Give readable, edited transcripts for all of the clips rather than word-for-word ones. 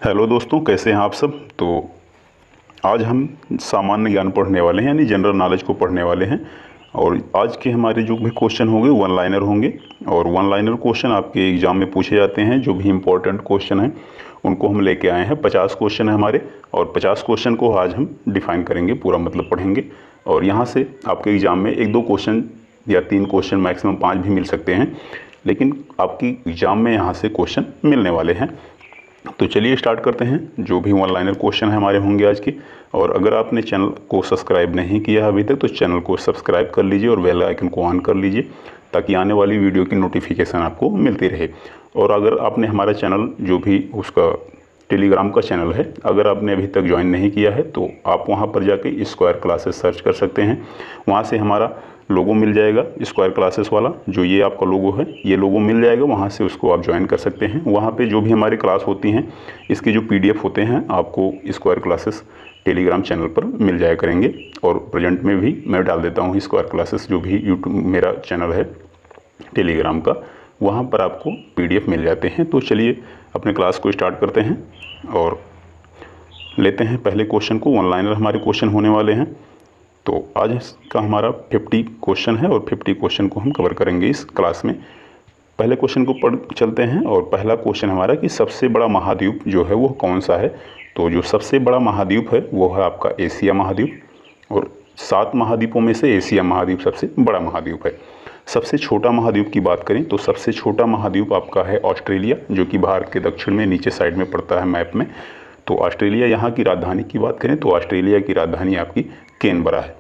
Hello दोस्तों, कैसे हैं आप सब। तो आज हम सामान्य ज्ञान पढ़ने वाले हैं, यानी जनरल नॉलेज को पढ़ने वाले हैं। और आज के हमारे जो भी क्वेश्चन होंगे वन लाइनर होंगे। और वन लाइनर क्वेश्चन आपके एग्ज़ाम में पूछे जाते हैं। जो भी इम्पोर्टेंट क्वेश्चन हैं उनको हम लेके आए हैं। 50 क्वेश्चन है हमारे, और 50 क्वेश्चन को आज हम डिफ़ाइन करेंगे, पूरा मतलब पढ़ेंगे। और यहाँ से आपके एग्ज़ाम में 1-2 क्वेश्चन या 3 क्वेश्चन, मैक्सिमम 5 भी मिल सकते हैं, लेकिन आपकी एग्ज़ाम में यहाँ से क्वेश्चन मिलने वाले हैं। तो चलिए स्टार्ट करते हैं। जो भी वन लाइनर क्वेश्चन है हमारे होंगे आज के। और अगर आपने चैनल को सब्सक्राइब नहीं किया अभी तक, तो चैनल को सब्सक्राइब कर लीजिए और बेल आइकन को ऑन कर लीजिए, ताकि आने वाली वीडियो की नोटिफिकेशन आपको मिलती रहे। और अगर आपने हमारा चैनल, जो भी उसका टेलीग्राम का चैनल है, अगर आपने अभी तक ज्वाइन नहीं किया है, तो आप वहाँ पर जाके स्क्वायर क्लासेस सर्च कर सकते हैं। वहाँ से हमारा लोगो मिल जाएगा, स्क्वायर क्लासेस वाला, जो ये आपका लोगो है, ये लोगो मिल जाएगा। वहाँ से उसको आप ज्वाइन कर सकते हैं। वहाँ पे जो भी हमारी क्लास होती हैं, इसके जो PDF होते हैं, आपको स्क्वायर क्लासेस टेलीग्राम चैनल पर मिल जाया करेंगे। और प्रेजेंट में भी मैं डाल देता हूँ स्क्वायर क्लासेस, जो भी यूट्यूब मेरा चैनल है टेलीग्राम का, वहाँ पर आपको PDF मिल जाते हैं। तो चलिए अपने क्लास को स्टार्ट करते हैं और लेते हैं पहले क्वेश्चन को। वन लाइनर हमारे क्वेश्चन होने वाले हैं। तो आज का हमारा 50 क्वेश्चन है और 50 क्वेश्चन को हम कवर करेंगे इस क्लास में। पहले क्वेश्चन को पढ़ चलते हैं। और पहला क्वेश्चन हमारा कि सबसे बड़ा महाद्वीप जो है वो कौन सा है। तो जो सबसे बड़ा महाद्वीप है वो है आपका एशिया महाद्वीप। और 7 महाद्वीपों में से एशिया महाद्वीप सबसे बड़ा महाद्वीप है। सबसे छोटा महाद्वीप की बात करें तो सबसे छोटा महाद्वीप आपका है ऑस्ट्रेलिया, जो कि भारत के दक्षिण में नीचे साइड में पड़ता है मैप में। तो ऑस्ट्रेलिया, यहाँ की राजधानी की बात करें तो ऑस्ट्रेलिया की राजधानी आपकी कैनबरा है।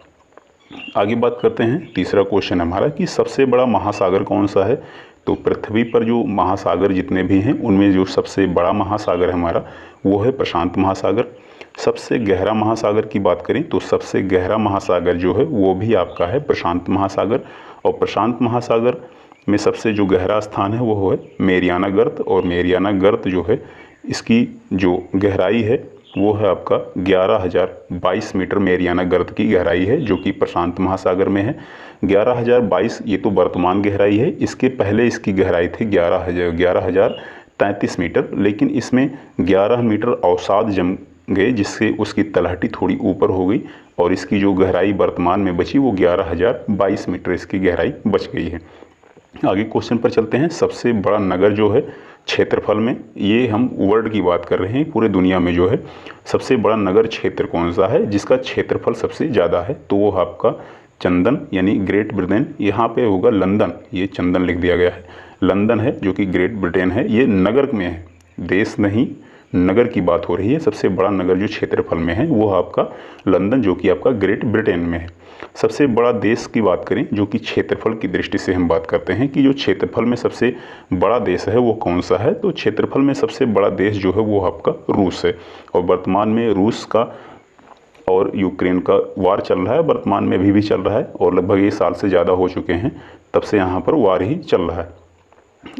आगे बात करते हैं। तीसरा क्वेश्चन हमारा कि सबसे बड़ा महासागर कौन सा है। तो पृथ्वी पर जो महासागर जितने भी हैं, उनमें जो सबसे बड़ा महासागर है हमारा, वो है प्रशांत महासागर। सबसे गहरा महासागर की बात करें तो सबसे गहरा महासागर जो है वो भी आपका है प्रशांत महासागर। और प्रशांत महासागर में सबसे जो गहरा स्थान है वो है मेरियाना गर्त। और मेरियाना गर्त जो है, इसकी जो गहराई है वो है आपका 11,022 मीटर मेरियाना गर्त की गहराई है, जो कि प्रशांत महासागर में है। 11,022 ये तो वर्तमान गहराई है। इसके पहले इसकी गहराई थी 11,033 मीटर, लेकिन इसमें 11 मीटर अवसाद जम गए, जिससे उसकी तलहटी थोड़ी ऊपर हो गई। और इसकी जो गहराई वर्तमान में बची वो 11,022 मीटर इसकी गहराई बच गई है। आगे क्वेश्चन पर चलते हैं। सबसे बड़ा नगर जो है क्षेत्रफल में, ये हम वर्ल्ड की बात कर रहे हैं, पूरे दुनिया में जो है सबसे बड़ा नगर क्षेत्र कौन सा है जिसका क्षेत्रफल सबसे ज़्यादा है। तो वो आपका चंदन यानी ग्रेट ब्रिटेन, यहाँ पे होगा लंदन। ये चंदन लिख दिया गया है, लंदन है जो कि ग्रेट ब्रिटेन है। ये नगर में है, देश नहीं, नगर की बात हो रही है। सबसे बड़ा नगर जो क्षेत्रफल में है वो आपका लंदन, जो कि आपका ग्रेट ब्रिटेन में है। सबसे बड़ा देश की बात करें, जो कि क्षेत्रफल की दृष्टि से हम बात करते हैं कि जो क्षेत्रफल में सबसे बड़ा देश है वो कौन सा है। तो क्षेत्रफल में सबसे बड़ा देश जो है वो आपका रूस है। और वर्तमान में रूस का और यूक्रेन का वार चल रहा है, वर्तमान में अभी भी चल रहा है, और लगभग 1 साल से ज़्यादा हो चुके हैं, तब से यहाँ पर वार ही चल रहा है।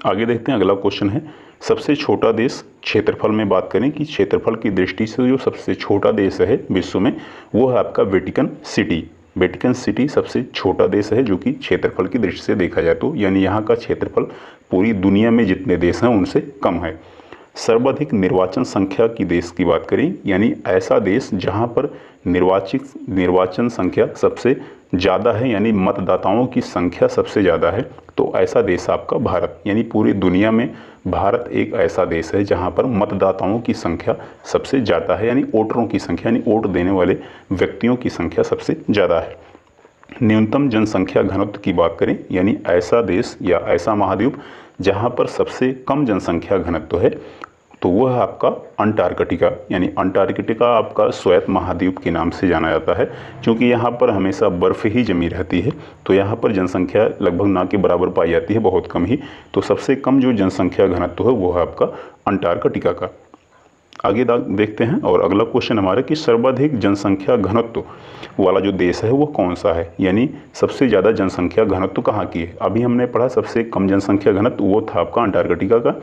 आगे देखते हैं। अगला क्वेश्चन है सबसे छोटा देश। क्षेत्रफल में बात करें कि क्षेत्रफल की दृष्टि से जो सबसे छोटा देश है विश्व में, वो है आपका वेटिकन सिटी। वेटिकन सिटी सबसे छोटा देश है, जो कि क्षेत्रफल की दृष्टि से देखा जाए तो, यानी यहाँ का क्षेत्रफल पूरी दुनिया में जितने देश हैं उनसे कम है। सर्वाधिक निर्वाचन संख्या की देश की बात करें, यानी ऐसा देश जहाँ पर निर्वाचन संख्या सबसे ज़्यादा है, यानी मतदाताओं की संख्या सबसे ज़्यादा है, तो ऐसा देश आपका भारत। यानी पूरी दुनिया में भारत एक ऐसा देश है जहाँ पर मतदाताओं की संख्या सबसे ज़्यादा है, यानी वोटरों की संख्या, यानी वोट देने वाले व्यक्तियों की संख्या सबसे ज़्यादा है। न्यूनतम जनसंख्या घनत्व की बात करें, यानी ऐसा देश या ऐसा महाद्वीप जहाँ पर सबसे कम जनसंख्या घनत्व है, तो वह है आपका अंटार्कटिका। यानी अंटार्कटिका आपका श्वेत महाद्वीप के नाम से जाना जाता है, क्योंकि यहाँ पर हमेशा बर्फ़ ही जमी रहती है। तो यहाँ पर जनसंख्या लगभग ना के बराबर पाई जाती है, बहुत कम ही। तो सबसे कम जो जनसंख्या घनत्व है वो है आपका अंटार्कटिका का। आगे देखते हैं। और अगला क्वेश्चन हमारा कि सर्वाधिक जनसंख्या घनत्व वाला जो देश है वो कौन सा है, यानी सबसे ज़्यादा जनसंख्या घनत्व कहाँ की है। अभी हमने पढ़ा सबसे कम जनसंख्या घनत्व, वो था आपका अंटार्कटिका का।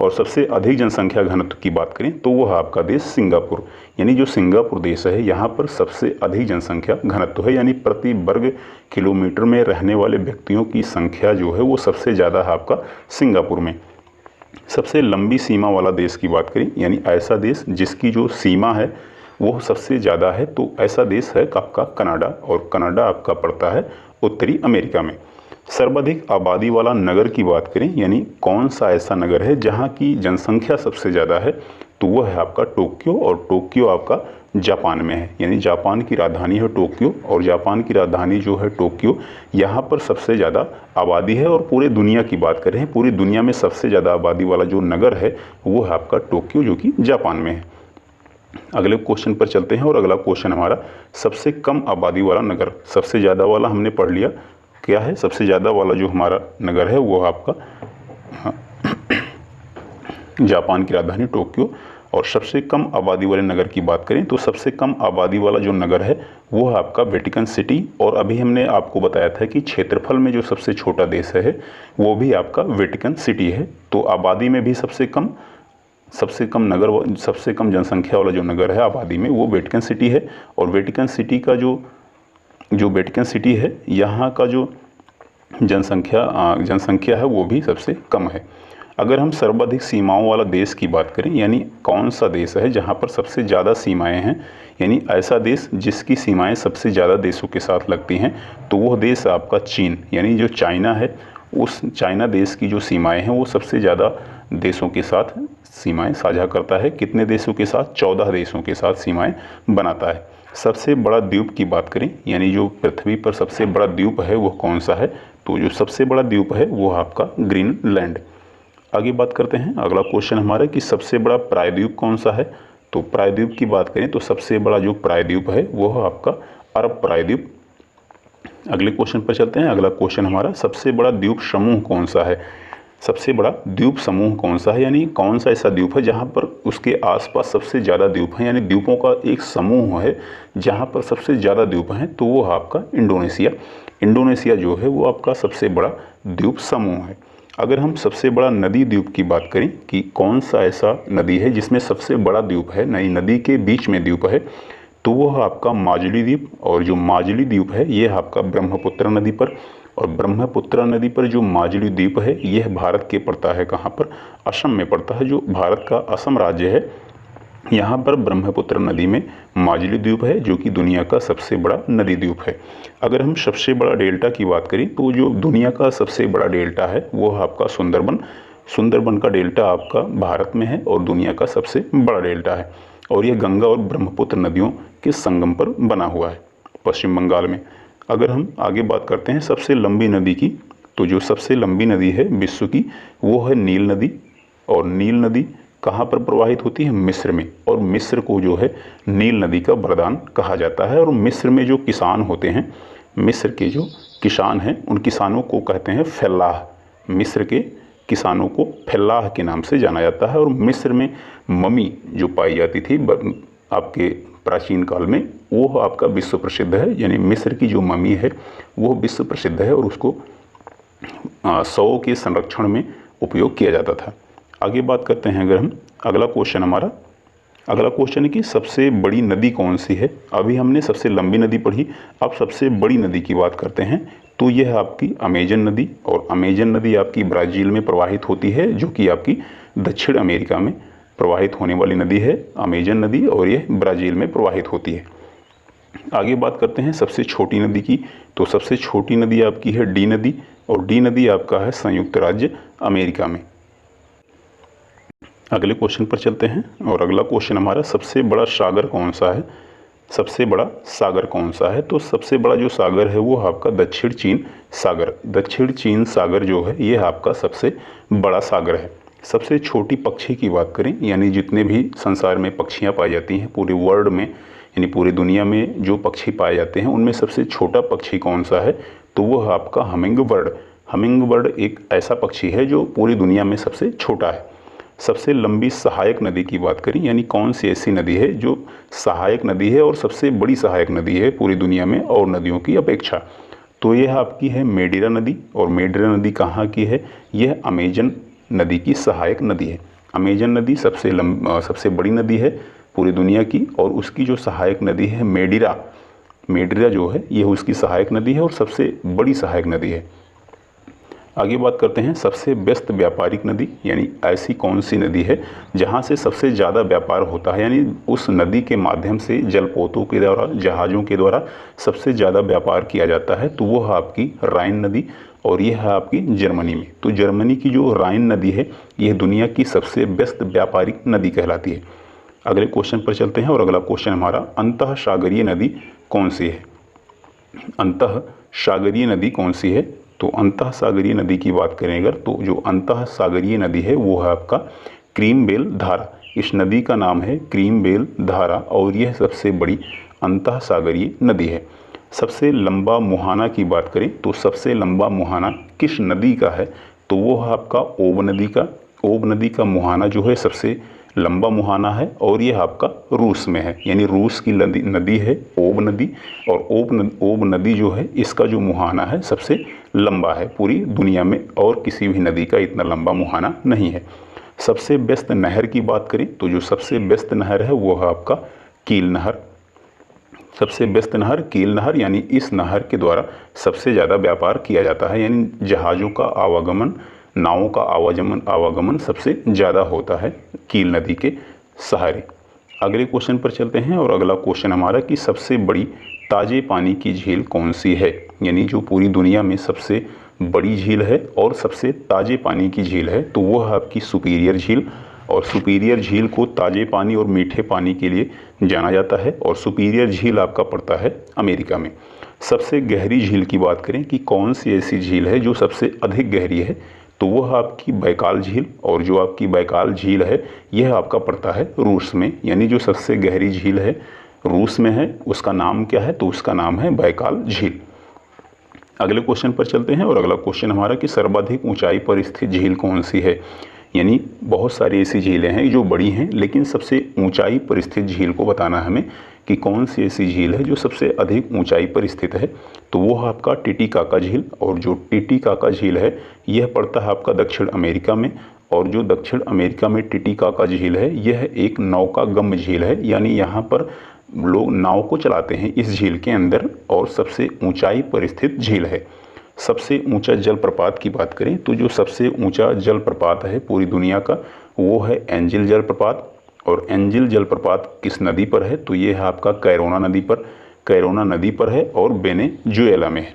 और सबसे अधिक जनसंख्या घनत्व की बात करें तो वो है आपका देश सिंगापुर। यानी जो सिंगापुर देश है, यहाँ पर सबसे अधिक जनसंख्या घनत्व है, यानी प्रति वर्ग किलोमीटर में रहने वाले व्यक्तियों की संख्या जो है वो सबसे ज़्यादा है आपका सिंगापुर में। सबसे लंबी सीमा वाला देश की बात करें, यानी ऐसा देश जिसकी जो सीमा है वो सबसे ज़्यादा है, तो ऐसा देश है आपका कनाडा, और कनाडा आपका पड़ता है उत्तरी अमेरिका में। सर्वाधिक आबादी वाला नगर की बात करें, यानी कौन सा ऐसा नगर है जहाँ की जनसंख्या सबसे ज़्यादा है, तो वह है आपका टोक्यो, और टोक्यो आपका जापान में है। यानी जापान की राजधानी है टोक्यो, और जापान की राजधानी जो है टोक्यो, यहाँ पर सबसे ज़्यादा आबादी है। और पूरे दुनिया की बात करें, पूरी दुनिया में सबसे ज़्यादा आबादी वाला जो नगर है वो है आपका टोक्यो, जो कि जापान में है। अगले क्वेश्चन पर चलते हैं, और अगला क्वेश्चन हमारा सबसे कम आबादी वाला नगर। सबसे ज़्यादा वाला हमने पढ़ लिया, क्या है सबसे ज़्यादा वाला जो हमारा नगर है वो आपका जापान की राजधानी टोक्यो। और सबसे कम आबादी वाले नगर की बात करें तो सबसे कम आबादी वाला जो नगर है वो है आपका वेटिकन सिटी। और अभी हमने आपको बताया था कि क्षेत्रफल में जो सबसे छोटा देश है वो भी आपका वेटिकन सिटी है। तो आबादी में भी सबसे कम नगर, सबसे कम जनसंख्या वाला जो नगर है आबादी में, वो वेटिकन सिटी है। और वेटिकन सिटी का जो वेटिकन सिटी है, यहाँ का जो जनसंख्या है वो भी सबसे कम है। अगर हम सर्वाधिक सीमाओं वाला देश की बात करें, यानी कौन सा देश है जहाँ पर सबसे ज़्यादा सीमाएं हैं, यानी ऐसा देश जिसकी सीमाएं सबसे ज़्यादा देशों के साथ लगती हैं, तो वह देश आपका चीन, यानी जो चाइना है, उस चाइना देश की जो सीमाएं हैं वो सबसे ज़्यादा देशों के साथ सीमाएं साझा करता है। कितने देशों के साथ? 14 देशों के साथ सीमाएं बनाता है। सबसे बड़ा द्वीप की बात करें, यानी जो पृथ्वी पर सबसे बड़ा द्वीप है वो कौन सा है, तो जो सबसे बड़ा द्वीप है वो आपका ग्रीनलैंड। आगे बात करते हैं, अगला क्वेश्चन हमारा कि सबसे बड़ा प्रायद्वीप कौन सा है। तो प्रायद्वीप की बात करें तो सबसे बड़ा जो प्रायद्वीप है वो है आपका अरब प्रायद्वीप। अगले क्वेश्चन पर चलते हैं। अगला क्वेश्चन हमारा सबसे बड़ा द्वीप समूह कौन सा है। सबसे बड़ा द्वीप समूह कौन सा है, यानी कौन सा ऐसा द्वीप है जहाँ पर उसके आसपास सबसे ज़्यादा द्वीप हैं, यानी द्वीपों का एक समूह है जहाँ पर सबसे ज़्यादा द्वीप हैं, तो वो है आपका इंडोनेशिया। इंडोनेशिया जो है वो आपका सबसे बड़ा द्वीप समूह है। अगर हम सबसे बड़ा नदी द्वीप की बात करें कि कौन सा ऐसा नदी है जिसमें सबसे बड़ा द्वीप है, नई नदी के बीच में द्वीप है, तो वो है आपका माजुली द्वीप। और जो माजुली द्वीप है ये है आपका ब्रह्मपुत्र नदी पर, और ब्रह्मपुत्र नदी पर जो माजुली द्वीप है यह भारत के पड़ता है, कहाँ पर? असम में पड़ता है। जो भारत का असम राज्य है यहाँ पर ब्रह्मपुत्र नदी में माजुली द्वीप है, जो कि दुनिया का सबसे बड़ा नदी द्वीप है। अगर हम सबसे बड़ा डेल्टा की बात करें तो जो दुनिया का सबसे बड़ा डेल्टा है वो है आपका सुंदरबन। सुंदरबन का डेल्टा आपका भारत में है और दुनिया का सबसे बड़ा डेल्टा है, और यह गंगा और ब्रह्मपुत्र नदियों के संगम पर बना हुआ है पश्चिम बंगाल में। अगर हम आगे बात करते हैं सबसे लंबी नदी की, तो जो सबसे लंबी नदी है विश्व की वो है नील नदी। और नील नदी कहाँ पर प्रवाहित होती है? मिस्र में। और मिस्र को जो है नील नदी का वरदान कहा जाता है। और मिस्र में जो किसान होते हैं, मिस्र के जो किसान हैं उन किसानों को कहते हैं फल्लाह। मिस्र के किसानों को फल्लाह के नाम से जाना जाता है। और मिस्र में ममी जो पाई जाती थी आपके प्राचीन काल में, वो आपका विश्व प्रसिद्ध है। यानी मिस्र की जो ममी है वो विश्व प्रसिद्ध है, और उसको शवों के संरक्षण में उपयोग किया जाता था। आगे बात करते हैं अगर हम, अगला क्वेश्चन हमारा, अगला क्वेश्चन है कि सबसे बड़ी नदी कौन सी है। अभी हमने सबसे लंबी नदी पढ़ी, अब सबसे बड़ी नदी की बात करते हैं। तो यह है आपकी अमेजन नदी, और अमेजन नदी आपकी ब्राज़ील में प्रवाहित होती है, जो कि आपकी दक्षिण अमेरिका में प्रवाहित होने वाली नदी है अमेजन नदी, और यह ब्राज़ील में प्रवाहित होती है। आगे बात करते हैं सबसे छोटी नदी की। तो सबसे छोटी नदी आपकी है डी नदी, और डी नदी आपका है संयुक्त राज्य अमेरिका में। अगले क्वेश्चन पर चलते हैं, और अगला क्वेश्चन हमारा सबसे बड़ा सागर कौन सा है। सबसे बड़ा सागर कौन सा है? तो सबसे बड़ा जो सागर है वो आपका दक्षिण चीन सागर। दक्षिण चीन सागर जो है ये आपका सबसे बड़ा सागर है। सबसे छोटी पक्षी की बात करें, यानी जितने भी संसार में पक्षियाँ पाई जाती हैं पूरे वर्ल्ड में, यानी पूरी दुनिया में जो पक्षी पाए जाते हैं उनमें सबसे छोटा पक्षी कौन सा है? तो वो है आपका हमिंग बर्ड। हमिंग बर्ड एक ऐसा पक्षी है जो पूरी दुनिया में सबसे छोटा है। सबसे लंबी सहायक नदी की बात करें, यानी कौन सी ऐसी नदी है जो सहायक नदी है और सबसे बड़ी सहायक नदी है पूरी दुनिया में और नदियों की अपेक्षा, तो यह आपकी है मेडिरा नदी। और मेडिरा नदी कहाँ की है? यह अमेजन नदी की सहायक नदी है। अमेजन नदी सबसे बड़ी नदी है पूरी दुनिया की, और उसकी जो सहायक नदी है मेडिरा, मेडिरा जो है यह उसकी सहायक नदी है और सबसे बड़ी सहायक नदी है। आगे बात करते हैं सबसे व्यस्त व्यापारिक नदी, यानी ऐसी कौन सी नदी है जहाँ से सबसे ज़्यादा व्यापार होता है, यानी उस नदी के माध्यम से जलपोतों के द्वारा, जहाज़ों के द्वारा सबसे ज़्यादा व्यापार किया जाता है। तो वो है आपकी राइन नदी, और यह है आपकी जर्मनी में। तो जर्मनी की जो राइन नदी है यह दुनिया की सबसे व्यस्त व्यापारिक नदी कहलाती है। अगले क्वेश्चन पर चलते हैं, और अगला क्वेश्चन हमारा अंतः सागरीय नदी कौन सी है। अंतः सागरीय नदी कौन सी है? तो अंतः सागरीय नदी की बात करें अगर, तो जो अंतः सागरीय नदी है वो है आपका क्रीमबेल धारा। इस नदी का नाम है क्रीमबेल धारा, और यह सबसे बड़ी अंतः सागरीय नदी है। सबसे लंबा मुहाना की बात करें तो सबसे लंबा मुहाना किस नदी का है? तो वो है आपका ओब नदी का। ओब नदी का मुहाना जो है सबसे लंबा मुहाना है, और यह आपका रूस में है, यानी रूस की नदी है ओब नदी। और ओब नदी जो है इसका जो मुहाना है सबसे लंबा है पूरी दुनिया में, और किसी भी नदी का इतना लंबा मुहाना नहीं है। सबसे व्यस्त नहर की बात करें तो जो सबसे व्यस्त नहर है वो है आपका कील नहर। सबसे व्यस्त नहर कील नहर, यानी इस नहर के द्वारा सबसे ज़्यादा व्यापार किया जाता है, यानी जहाज़ों का आवागमन, नावों का आवागमन सबसे ज़्यादा होता है कील नदी के सहारे। अगले क्वेश्चन पर चलते हैं, और अगला क्वेश्चन हमारा कि सबसे बड़ी ताज़े पानी की झील कौन सी है, यानी जो पूरी दुनिया में सबसे बड़ी झील है और सबसे ताज़े पानी की झील है, तो वो है आपकी सुपीरियर झील। और सुपीरियर झील को ताज़े पानी और मीठे पानी के लिए जाना जाता है, और सुपीरियर झील आपका पड़ता है अमेरिका में। सबसे गहरी झील की बात करें कि कौन सी ऐसी झील है जो सबसे अधिक गहरी है, तो वह आपकी बैकाल झील। और जो आपकी बैकाल झील है यह आपका पड़ता है रूस में, यानी जो सबसे गहरी झील है रूस में है, उसका नाम क्या है? तो उसका नाम है बैकाल झील। अगले क्वेश्चन पर चलते हैं, और अगला क्वेश्चन हमारा कि सर्वाधिक ऊंचाई पर स्थित झील कौन सी है, यानी बहुत सारी ऐसी झीलें हैं जो बड़ी हैं, लेकिन सबसे ऊंचाई पर स्थित झील को बताना है हमें कि कौन सी ऐसी झील है जो सबसे अधिक ऊंचाई पर स्थित है। तो वो है आपका टिटिकाका झील। और जो टिटिकाका झील है यह पड़ता है आपका दक्षिण अमेरिका में, और जो दक्षिण अमेरिका में टिटिकाका झील है यह एक नौकागम्य झील है, यानी यहाँ पर लोग नाव को चलाते हैं इस झील के अंदर, और सबसे ऊंचाई पर स्थित झील है। सबसे ऊंचा जलप्रपात की बात करें तो जो सबसे ऊंचा जलप्रपात है पूरी दुनिया का वो है एंजिल जलप्रपात। और एंजिल जलप्रपात किस नदी पर है? तो ये है आपका कैरोना नदी पर। कैरोना नदी पर है और वेनेजुएला में है।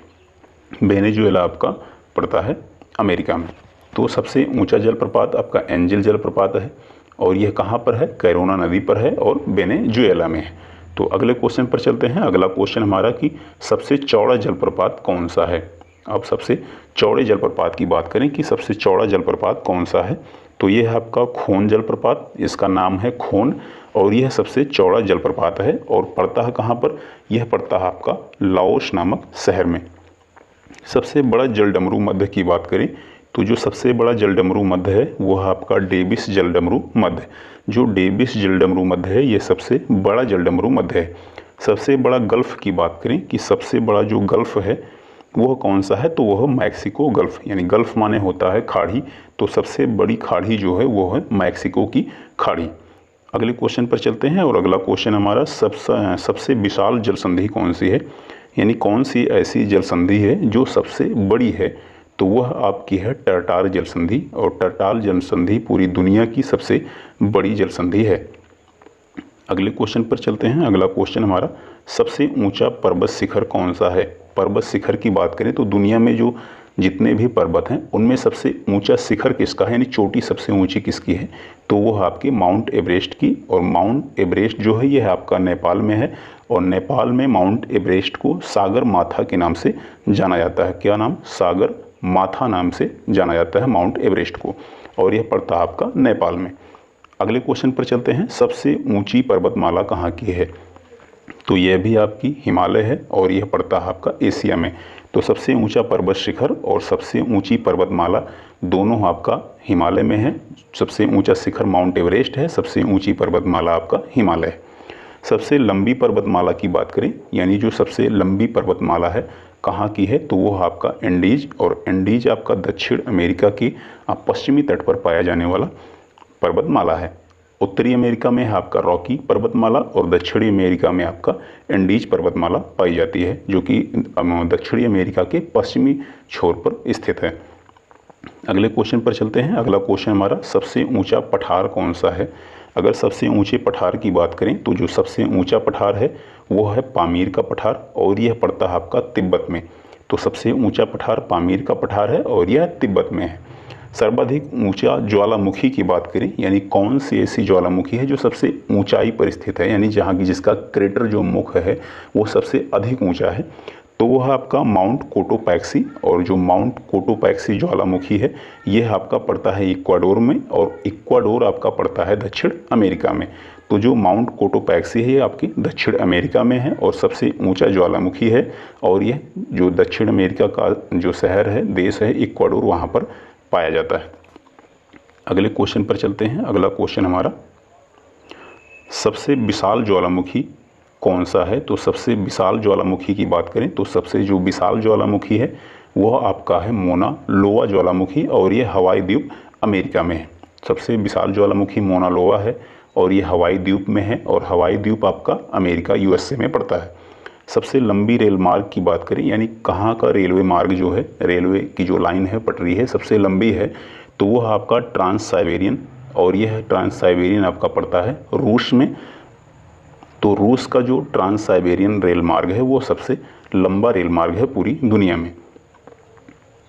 वेनेजुएला आपका पड़ता है अमेरिका में। तो सबसे ऊंचा जलप्रपात आपका एंजिल जलप्रपात है, और यह कहाँ पर है? कैरोना नदी पर है और वेनेजुएला में है। तो अगले क्वेश्चन पर चलते हैं। अगला क्वेश्चन हमारा कि सबसे चौड़ा जलप्रपात कौन सा है। अब सबसे चौड़े जलप्रपात की बात करें कि सबसे चौड़ा जलप्रपात कौन सा है, तो यह है आपका खोन जलप्रपात। इसका नाम है खोन, और यह सबसे चौड़ा जलप्रपात है, और पड़ता है कहाँ पर? यह पड़ता है आपका लाओस नामक शहर में। सबसे बड़ा जलडमरू मध्य की बात करें तो जो सबसे बड़ा जलडमरू मध्य है वो है आपका डेविस जलडमरू मध्य। जो डेविस जलडमरू मध्य है ये सबसे बड़ा जलडमरू मध्य है। सबसे बड़ा गल्फ़ की बात करें कि सबसे बड़ा जो गल्फ़ है वह कौन सा है, तो वह मैक्सिको गल्फ़, यानी गल्फ़ माने होता है खाड़ी, तो सबसे बड़ी खाड़ी जो है वो है मैक्सिको की खाड़ी। अगले क्वेश्चन पर चलते हैं, और अगला क्वेश्चन हमारा सबसे विशाल जलसंधि कौन सी है, यानी कौन सी ऐसी जलसंधि है जो सबसे बड़ी है, तो वह आपकी है टर्टार जलसंधि। और टर्टार जलसंधि पूरी दुनिया की सबसे बड़ी जलसंधि है। अगले क्वेश्चन पर चलते हैं। अगला क्वेश्चन हमारा सबसे ऊंचा पर्वत शिखर कौन सा है। पर्वत शिखर की बात करें तो दुनिया में जो जितने भी पर्वत हैं उनमें सबसे ऊंचा शिखर किसका है, यानी चोटी सबसे ऊंची किसकी है, तो वो है आपके माउंट एवरेस्ट की। और माउंट एवरेस्ट जो है यह आपका नेपाल में है, और नेपाल में माउंट एवरेस्ट को सागर माथा के नाम से जाना जाता है। क्या नाम? सागर माथा नाम से जाना जाता है माउंट एवरेस्ट को, और यह पड़ता है आपका नेपाल में। अगले क्वेश्चन पर चलते हैं। सबसे ऊंची पर्वतमाला कहाँ की है, तो यह भी आपकी हिमालय है, और यह पड़ता है आपका एशिया में। तो सबसे ऊंचा पर्वत शिखर और सबसे ऊंची पर्वतमाला दोनों आपका हिमालय में है। सबसे ऊंचा शिखर माउंट एवरेस्ट है, सबसे ऊंची पर्वतमाला आपका हिमालय है। सबसे लंबी पर्वतमाला की बात करें, यानी जो सबसे लंबी पर्वतमाला है कहाँ की है, तो वो आपका एंडीज। और एंडीज आपका दक्षिण अमेरिका की पश्चिमी तट पर पाया जाने वाला पर्वतमाला है। उत्तरी अमेरिका में है आपका रॉकी पर्वतमाला, और दक्षिणी अमेरिका में आपका एंडीज पर्वतमाला पाई जाती है, जो कि दक्षिणी अमेरिका के पश्चिमी छोर पर स्थित है। अगले क्वेश्चन पर चलते हैं। अगला क्वेश्चन हमारा, सबसे ऊंचा पठार कौन सा है। अगर सबसे ऊंचे पठार की बात करें तो जो सबसे ऊंचा पठार है वो है पामीर का पठार, और यह पड़ता है आपका तिब्बत में। तो सबसे ऊंचा पठार पामीर का पठार है और यह तिब्बत में है। सर्वाधिक ऊंचा ज्वालामुखी की बात करें, यानी कौन सी ऐसी ज्वालामुखी है जो सबसे ऊंचाई पर स्थित है, यानी जहाँ की जिसका क्रेटर जो मुख है वो सबसे अधिक ऊंचा है, तो वह आपका माउंट कोटोपैक्सी। और जो माउंट कोटोपैक्सी ज्वालामुखी है यह आपका पड़ता है इक्वाडोर में, और इक्वाडोर आपका पड़ता है दक्षिण अमेरिका में। तो जो माउंट कोटोपैक्सी है ये आपकी दक्षिण अमेरिका में है और सबसे ऊंचा ज्वालामुखी है, और यह जो दक्षिण अमेरिका का जो शहर है, देश है इक्वाडोर, वहाँ पर पाया जाता है। अगले क्वेश्चन पर चलते हैं। अगला क्वेश्चन हमारा, सबसे विशाल ज्वालामुखी कौन सा है। तो सबसे विशाल ज्वालामुखी की बात करें तो सबसे जो विशाल ज्वालामुखी है वह आपका है मोना लोआ ज्वालामुखी, और ये हवाई द्वीप अमेरिका में है। सबसे विशाल ज्वालामुखी मोना लोआ है और ये हवाई द्वीप में है, और हवाई द्वीप आपका अमेरिका यूएसए में पड़ता है। सबसे लंबी रेल मार्ग की बात करें, यानी कहाँ का रेलवे मार्ग जो है, रेलवे की जो लाइन है, पटरी है, सबसे लंबी है, तो वह आपका ट्रांस साइबेरियन, और यह ट्रांस साइबेरियन आपका पड़ता है रूस में। तो रूस का जो ट्रांस साइबेरियन रेल मार्ग है वो सबसे लंबा रेल मार्ग है पूरी दुनिया में।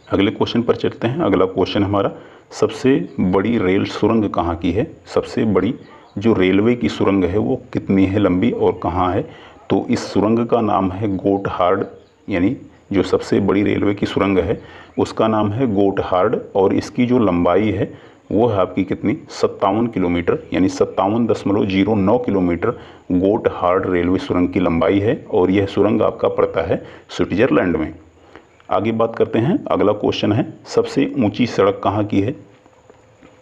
अगले क्वेश्चन पर चलते हैं। अगला क्वेश्चन हमारा, सबसे बड़ी रेल सुरंग कहाँ की है। सबसे बड़ी जो रेलवे की सुरंग है वो कितनी है लंबी और कहाँ है। तो इस सुरंग का नाम है गोटहार्ड, यानी जो सबसे बड़ी रेलवे की सुरंग है उसका नाम है गोटहार्ड, और इसकी जो लंबाई है वो है आपकी कितनी, 57 किलोमीटर, यानी 57.09 किलोमीटर गोटहार्ड रेलवे सुरंग की लंबाई है, और यह सुरंग आपका पड़ता है स्विट्जरलैंड में। आगे बात करते हैं। अगला क्वेश्चन है, सबसे ऊंची सड़क कहाँ की है।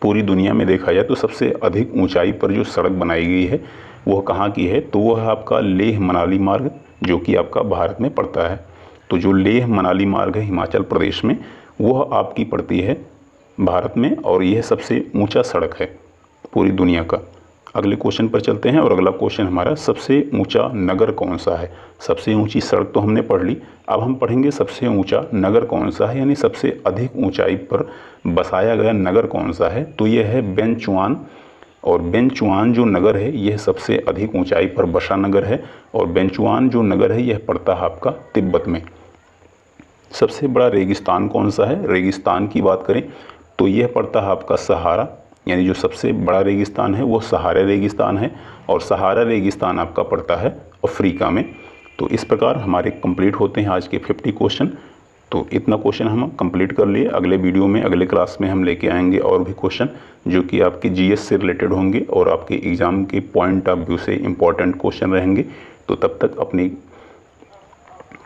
पूरी दुनिया में देखा जाए तो सबसे अधिक ऊंचाई पर जो सड़क बनाई गई है वह कहाँ की है, तो वह है आपका लेह मनाली मार्ग, जो कि आपका भारत में पड़ता है। तो जो लेह मनाली मार्ग है हिमाचल प्रदेश में, वह आपकी पड़ती है भारत में, और यह सबसे ऊंचा सड़क है पूरी दुनिया का। अगले क्वेश्चन पर चलते हैं, और अगला क्वेश्चन हमारा, सबसे ऊंचा नगर कौन सा है। सबसे ऊंची सड़क तो हमने पढ़ ली, अब हम पढ़ेंगे सबसे ऊंचा नगर कौन सा है, यानी सबसे अधिक ऊंचाई पर बसाया गया नगर कौन सा है। तो यह है बेंचुआन, और बेंचुआन जो नगर है यह सबसे अधिक ऊंचाई पर बसा नगर है, और बेंचुआन जो नगर है यह पड़ता है आपका तिब्बत में। सबसे बड़ा रेगिस्तान कौन सा है। रेगिस्तान की बात करें तो यह पड़ता है आपका सहारा, यानी जो सबसे बड़ा रेगिस्तान है वो सहारा रेगिस्तान है, और सहारा रेगिस्तान आपका पड़ता है अफ्रीका में। तो इस प्रकार हमारे कंप्लीट होते हैं आज के 50 क्वेश्चन। तो इतना क्वेश्चन हम कंप्लीट कर लिए। अगले वीडियो में, अगले क्लास में हम लेके आएंगे और भी क्वेश्चन जो कि आपके जीएस से रिलेटेड होंगे और आपके एग्ज़ाम के पॉइंट ऑफ व्यू से इम्पॉर्टेंट क्वेश्चन रहेंगे। तो तब तक अपनी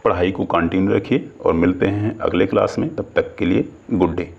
पढ़ाई को कंटिन्यू रखिए और मिलते हैं अगले क्लास में। तब तक के लिए गुड डे।